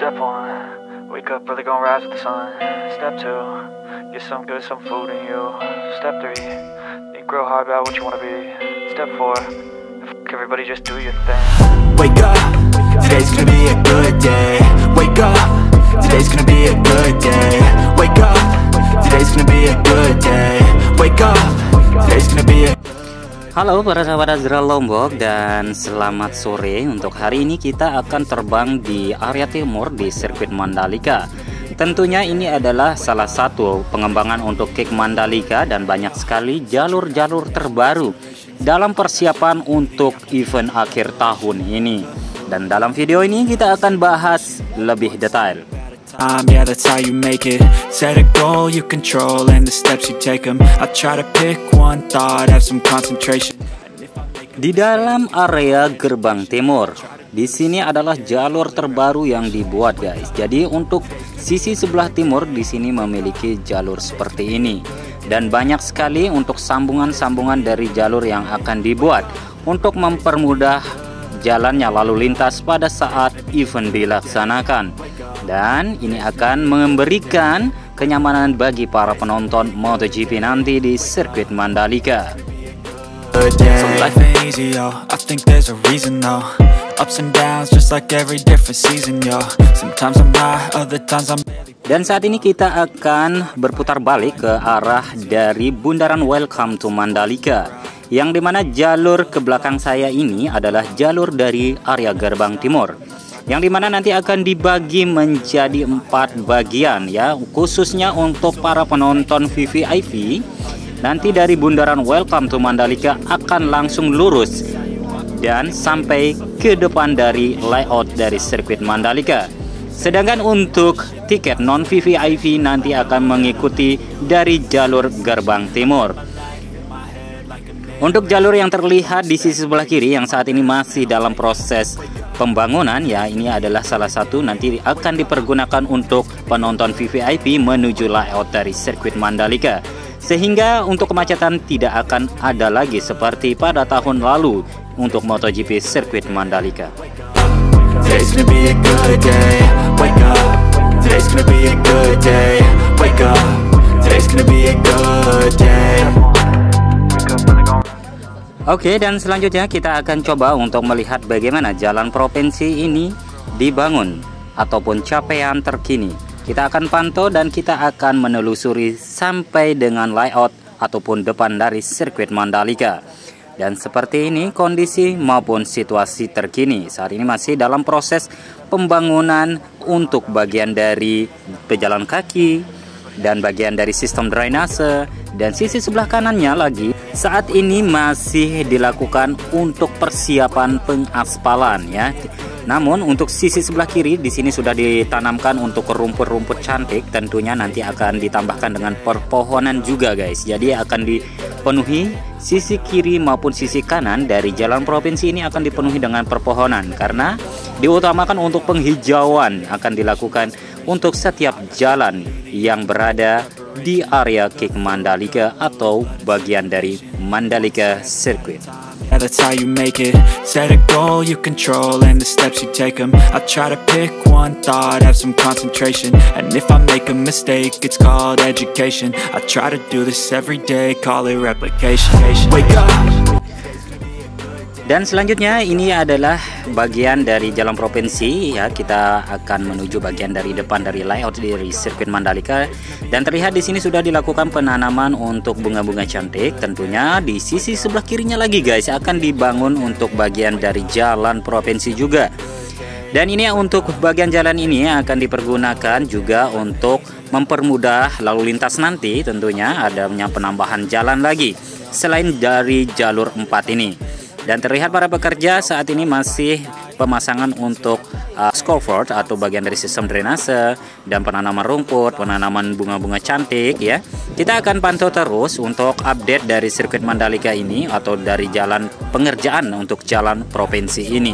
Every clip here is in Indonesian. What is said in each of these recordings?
Step 1, wake up early, gonna rise with the sun. Step 2, get some good, some food in you. Step 3, think real hard about what you wanna be. Step 4, everybody just do your thing. Wake up, today's gonna be a good day. Wake up, today's gonna be a good day. Wake up, today's gonna be a good day. Wake up, today's gonna be a Halo para sahabat Azra Lombok dan selamat sore. Untuk hari ini kita akan terbang di area timur di sirkuit Mandalika. Tentunya ini adalah salah satu pengembangan untuk Kick Mandalika dan banyak sekali jalur-jalur terbaru dalam persiapan untuk event akhir tahun ini. Dan dalam video ini kita akan bahas lebih detail. Yeah, that's how you make it. Set a goal you control and the steps you take them. I try to pick one thought, have some concentration. Di dalam area gerbang timur, di sini adalah jalur terbaru yang dibuat, guys. Jadi untuk sisi sebelah timur di sini memiliki jalur seperti ini. Dan banyak sekali untuk sambungan-sambungan dari jalur yang akan dibuat untuk mempermudah jalannya lalu lintas pada saat event dilaksanakan. Dan ini akan memberikan kenyamanan bagi para penonton MotoGP nanti di sirkuit Mandalika. So life ain't easy, yo. I think there's a reason, though. Ups and downs, just like every different season, yo. Sometimes I'm high, other times I'm barely. Dan saat ini kita akan berputar balik ke arah dari bundaran Welcome to Mandalika, yang dimana jalur ke belakang saya ini adalah jalur dari area gerbang timur, yang dimana nanti akan dibagi menjadi 4 bagian ya, khususnya untuk para penonton VVIP. Nanti dari bundaran Welcome to Mandalika akan langsung lurus dan sampai ke depan dari layout dari sirkuit Mandalika. Sedangkan untuk tiket non VVIP nanti akan mengikuti dari jalur gerbang timur. Untuk jalur yang terlihat di sisi sebelah kiri yang saat ini masih dalam proses pembangunan ya, ini adalah salah satu nanti akan dipergunakan untuk penonton VVIP menuju layout dari sirkuit Mandalika. Sehingga untuk kemacetan tidak akan ada lagi seperti pada tahun lalu untuk MotoGP sirkuit Mandalika. Today's gonna be a good day. Wake up. Today's gonna be a good day. Wake up. Today's gonna be a good day. Oke, dan selanjutnya kita akan coba untuk melihat bagaimana jalan provinsi ini dibangun ataupun capaian terkini. Kita akan pantau dan kita akan menelusuri sampai dengan layout ataupun depan dari sirkuit Mandalika. Dan seperti ini kondisi maupun situasi terkini. Saat ini masih dalam proses pembangunan untuk bagian dari pejalan kaki dan bagian dari sistem drainase, dan sisi sebelah kanannya lagi saat ini masih dilakukan untuk persiapan pengaspalan ya. Namun untuk sisi sebelah kiri di sini sudah ditanamkan untuk rumput-rumput cantik, tentunya nanti akan ditambahkan dengan perpohonan juga, guys. Jadi akan dipenuhi sisi kiri maupun sisi kanan dari jalan provinsi ini akan dipenuhi dengan perpohonan karena diutamakan untuk penghijauan akan dilakukan untuk setiap jalan yang berada di area Kick Mandalika atau bagian dari Mandalika Circuit. Yeah, that's how you make it. Set a goal you control and the steps you take them. I try to pick one thought, have some concentration. And if I make a mistake, it's called education. I try to do this every day, call it replication. Wake up. Dan selanjutnya ini adalah bagian dari jalan provinsi ya. Kita akan menuju bagian dari depan dari layout dari sirkuit Mandalika, dan terlihat di sini sudah dilakukan penanaman untuk bunga-bunga cantik. Tentunya di sisi sebelah kirinya lagi, guys, akan dibangun untuk bagian dari jalan provinsi juga. Dan ini untuk bagian jalan ini akan dipergunakan juga untuk mempermudah lalu lintas nanti. Tentunya adanya penambahan jalan lagi selain dari jalur 4 ini. Dan terlihat para pekerja saat ini masih pemasangan untuk scaffold atau bagian dari sistem drainase dan penanaman rumput, penanaman bunga-bunga cantik ya. Kita akan pantau terus untuk update dari sirkuit Mandalika ini atau dari jalan pengerjaan untuk jalan provinsi ini.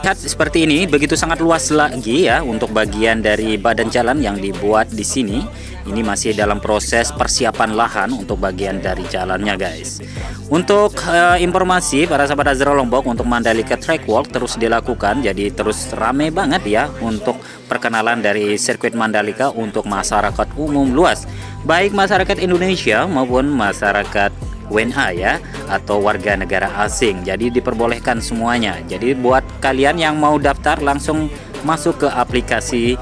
Lihat seperti ini, begitu sangat luas lagi ya untuk bagian dari badan jalan yang dibuat di sini. Ini masih dalam proses persiapan lahan untuk bagian dari jalannya, guys. Untuk informasi para sahabat Azra Lombok, untuk Mandalika Track Walk terus dilakukan, jadi terus rame banget ya untuk perkenalan dari sirkuit Mandalika untuk masyarakat umum luas, baik masyarakat Indonesia maupun masyarakat WNA ya, atau warga negara asing. Jadi diperbolehkan semuanya. Jadi buat kalian yang mau daftar, langsung masuk ke aplikasi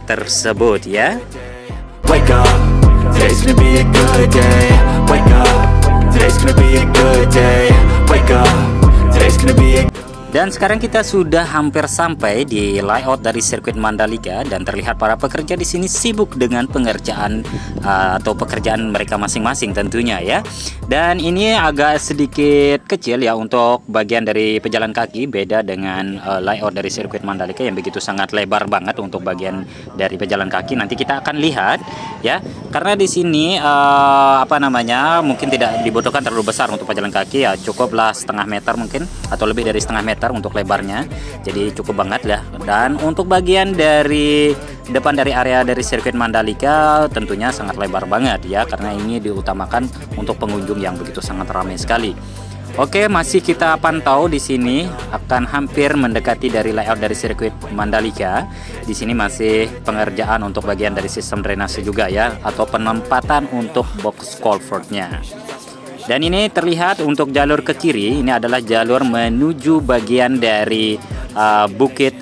tersebut ya. Wake up, today's gonna be a good day. Wake up, today's gonna be a good day. Wake up, today's gonna be a... Dan sekarang kita sudah hampir sampai di layout dari sirkuit Mandalika, dan terlihat para pekerja di sini sibuk dengan pengerjaan atau pekerjaan mereka masing-masing tentunya ya. Dan ini agak sedikit kecil ya untuk bagian dari pejalan kaki, beda dengan layout dari sirkuit Mandalika yang begitu sangat lebar banget untuk bagian dari pejalan kaki. Nanti kita akan lihat ya, karena di sini mungkin tidak dibutuhkan terlalu besar untuk pejalan kaki ya, cukuplah setengah meter mungkin atau lebih dari setengah meter untuk lebarnya, jadi cukup banget ya. Dan untuk bagian dari depan dari area dari sirkuit Mandalika tentunya sangat lebar banget ya, karena ini diutamakan untuk pengunjung yang begitu sangat ramai sekali. Oke, masih kita pantau di sini, akan hampir mendekati dari layout dari sirkuit Mandalika. Di sini masih pengerjaan untuk bagian dari sistem drainase juga ya, atau penempatan untuk box culvertnya. Dan ini terlihat untuk jalur ke kiri, ini adalah jalur menuju bagian dari Bukit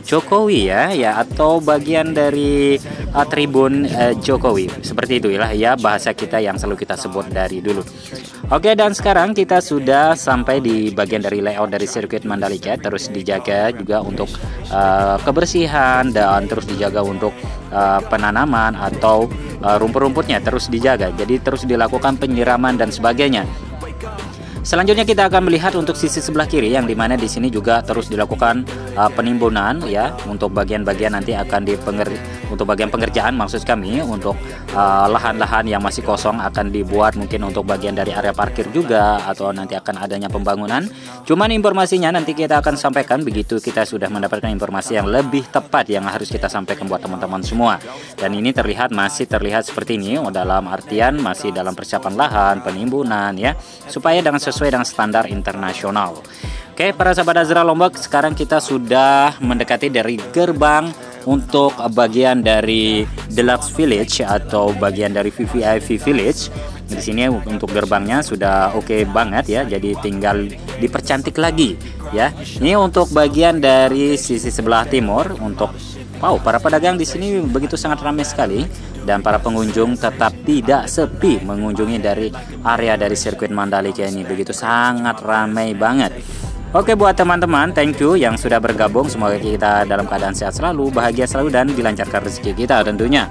Jokowi ya, atau bagian dari Tribun Jokowi. Seperti itu ya bahasa kita yang selalu kita sebut dari dulu. Oke, dan sekarang kita sudah sampai di bagian dari layout dari sirkuit Mandalika. Terus dijaga juga untuk kebersihan, dan terus dijaga untuk penanaman atau rumput-rumputnya terus dijaga. Jadi terus dilakukan penyiraman dan sebagainya. Selanjutnya kita akan melihat untuk sisi sebelah kiri, yang dimana di sini juga terus dilakukan penimbunan ya, untuk bagian-bagian nanti akan untuk bagian pengerjaan, maksud kami untuk lahan-lahan yang masih kosong akan dibuat mungkin untuk bagian dari area parkir juga, atau nanti akan adanya pembangunan. Cuman informasinya nanti kita akan sampaikan begitu kita sudah mendapatkan informasi yang lebih tepat yang harus kita sampaikan buat teman-teman semua. Dan ini masih terlihat seperti ini, dalam artian masih dalam persiapan lahan, penimbunan ya, supaya sesuai dengan standar internasional. Oke, para sahabat Azra Lombok, sekarang kita sudah mendekati dari gerbang untuk bagian dari Deluxe Village atau bagian dari VVIP Village. Di sini untuk gerbangnya sudah oke banget ya, jadi tinggal dipercantik lagi ya. Ini untuk bagian dari sisi sebelah timur. Untuk para pedagang di sini begitu sangat ramai sekali, dan para pengunjung tetap tidak sepi mengunjungi dari area dari sirkuit Mandalika ini, begitu sangat ramai banget. Oke, buat teman-teman, thank you yang sudah bergabung. Semoga kita dalam keadaan sehat selalu, bahagia selalu, dan dilancarkan rezeki kita tentunya.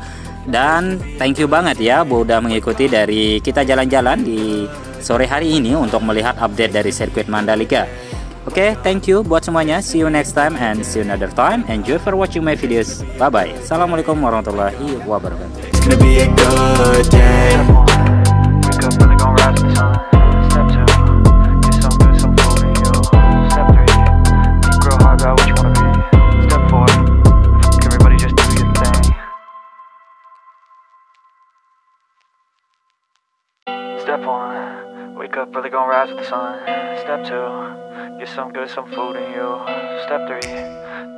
Dan thank you banget ya udah mengikuti dari kita jalan-jalan di sore hari ini untuk melihat update dari sirkuit Mandalika. Oke, thank you buat semuanya. See you next time and see you another time. Enjoy for watching my videos. Bye-bye. Assalamualaikum warahmatullahi wabarakatuh. It's gonna be a good day. Wake up, really gonna rise with the sun. Step 2, get some good, some food in you. Step 3, think real hard about what you wanna be. Step 4, everybody just do your thing. Step 1, wake up, really gonna rise with the sun. Step 2, get some good, some food in you. Step 3,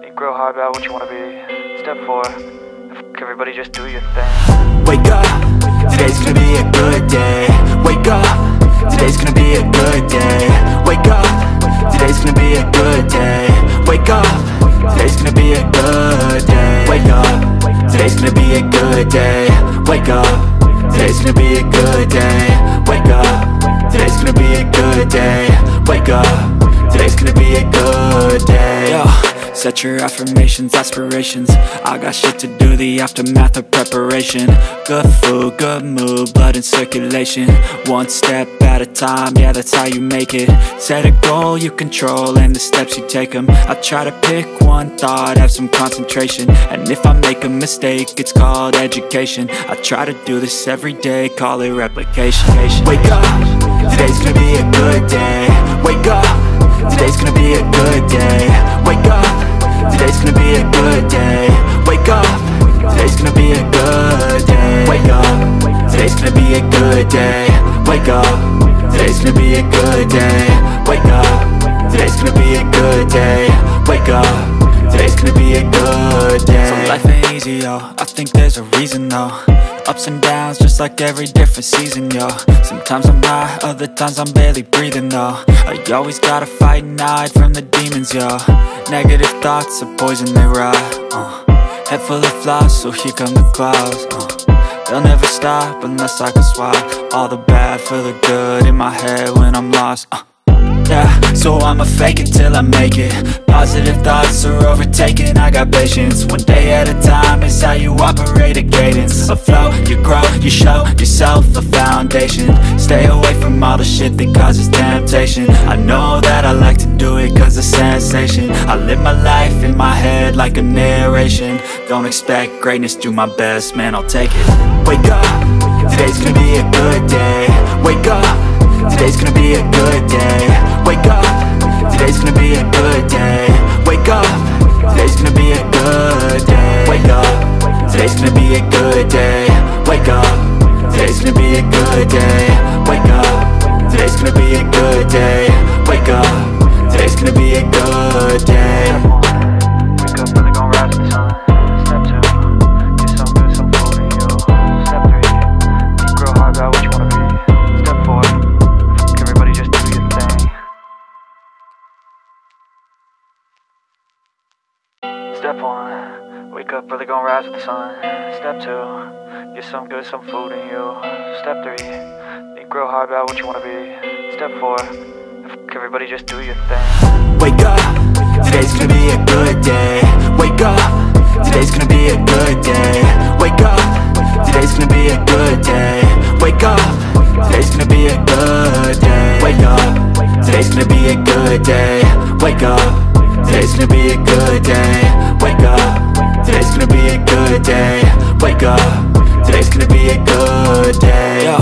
think real hard about what you wanna be. Step 4, everybody just do your thing. Wake up, today's gonna be a good day. Wake up, today's gonna be a good day. Wake up, today's gonna be a good day. Wake up, today's gonna be a good day. Wake up, today's gonna be a good day. Wake up, today's gonna be a good day. Wake up, today's gonna be a good day. Wake up, today's gonna be a good day. Yo, set your affirmations, aspirations. I got shit to do, the aftermath of preparation. Good food, good mood, blood in circulation. One step at a time, yeah, that's how you make it. Set a goal you control and the steps you take them. I try to pick one thought, have some concentration. And if I make a mistake, it's called education. I try to do this every day, call it replication. Wake up, today's gonna be a good day. Wake up, today's gonna be a good day. Wake up, today's gonna be a good day. Wake up, today's gonna be a good day. Wake up, today's gonna be a good day. Wake up, today's gonna be a good day. Wake up, today's gonna be a good day. Wake up, today's gonna be a good day. So life ain't easy, yo, I think there's a reason though. Ups and downs, just like every different season, yo. Sometimes I'm high, other times I'm barely breathing, though. I always gotta fight and hide from the demons, yo. Negative thoughts are poison, they rot. Head full of flies, so here come the clouds. They'll never stop unless I can swap all the bad for the good in my head when I'm lost. Yeah, so I'ma fake it till I make it. Positive thoughts are overtaken, I got patience. One day at a time is how you operate a cadence. A flow, you grow, you show yourself a foundation. Stay away from all the shit that causes temptation. I know that I like to do it cause it's sensation. I live my life in my head like a narration. Don't expect greatness, do my best, man, I'll take it. Wake up, today's gonna be a good day. Wake up, today's gonna be a good day. Wake up, today's gonna be a good day. Wake up, today's gonna be a good day. Wake up, today's gonna be a good day. Wake up, today's gonna be a good day. Wake up, today's gonna be a good day. Wake up, today's gonna be a good day. Wake up, really gon' rise with the sun. Step 2, get some good, some food in you. Step 3, think real hard about what you wanna be. Step 4, everybody just do your thing. Step 1, wake up, really gon' rise with the sun. Step 2, get some good, some food in you. Step 3, think real hard about what you wanna be. Step 4, everybody just do your thing. Wake up, today's gonna be a good day. Wake up, today's gonna be a good day. Wake up, today's gonna be a good day. Wake up, today's gonna be a good day. Wake up, today's gonna be a good day. Wake up, today's gonna be a good day. Wake up, today's gonna be a good day. Wake up, today's gonna be a good day. Yo,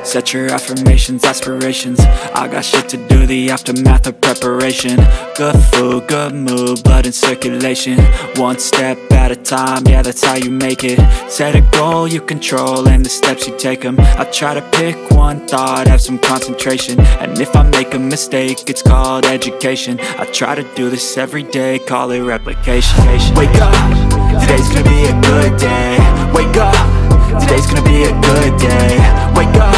set your affirmations, aspirations. I got shit to do, the aftermath of preparation. Good food, good mood, blood in circulation. One step at a time, yeah, that's how you make it. Set a goal you control and the steps you take them. I try to pick one thought, have some concentration. And if I make a mistake, it's called education. I try to do this every day, call it replication. Wake up, today's gonna be a good day. Wake up, today's gonna be a good day. Wake up,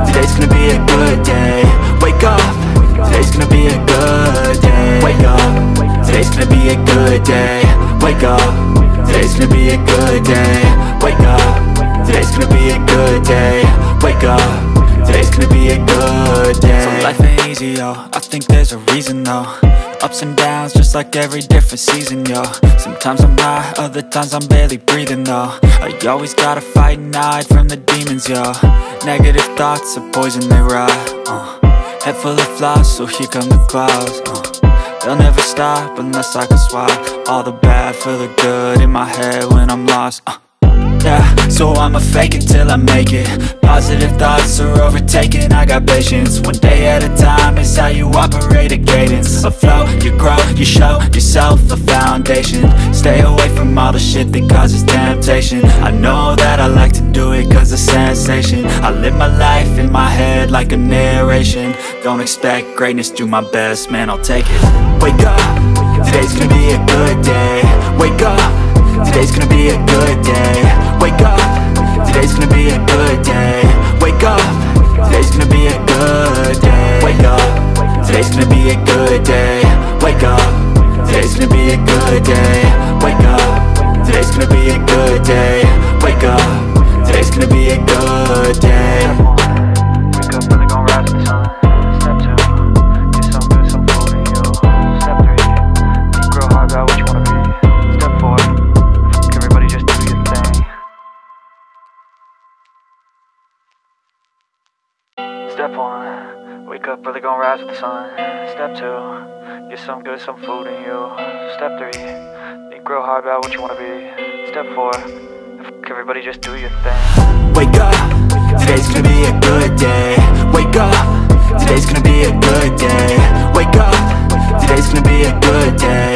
today's gonna be a good day. Wake up, today's gonna be a good day. Wake up, today's gonna be a good day. Wake up, today's gonna be a good day. Wake up, today's gonna be a good day. Wake up, today's gonna be a good day. So life ain't easy, yo, I think there's a reason though. Ups and downs, just like every different season, yo. Sometimes I'm high, other times I'm barely breathing, though. I always gotta fight and hide from the demons, yo. Negative thoughts are poison, they rot. Head full of flies, so here come the clouds. They'll never stop unless I can swap all the bad for the good in my head when I'm lost. Yeah, so I'ma fake it till I make it. Positive thoughts are overtaken, I got patience. One day at a time is how you operate a cadence. A flow, you grow, you show yourself a foundation. Stay away from all the shit that causes temptation. I know that I like to do it cause it's sensation. I live my life in my head like a narration. Don't expect greatness, do my best, man, I'll take it. Wake up, today's gonna be a good day. Wake up, today's gonna be a good day. Wake up, today's gonna be a good day. Wake up, today's gonna be a good day. Wake up, today's gonna be a good day. Wake up, today's gonna be a good day. Wake up, today's gonna be a good day. Wake up, today's gonna be a good day. Wake up, really gon' rise with the sun. Step 2, get some good, some food in you. Step 3, think real hard about what you wanna be. Step 4, everybody just do your thing. Step 1, wake up, really gon' rise with the sun. Step 2, get some good, some food in you. Step 3, think real hard about what you wanna be. Step 4, everybody just do your thing. Wake up, today's gonna be a good day. Wake up, today's gonna be a good day. Wake up, Today's gonna be a good day.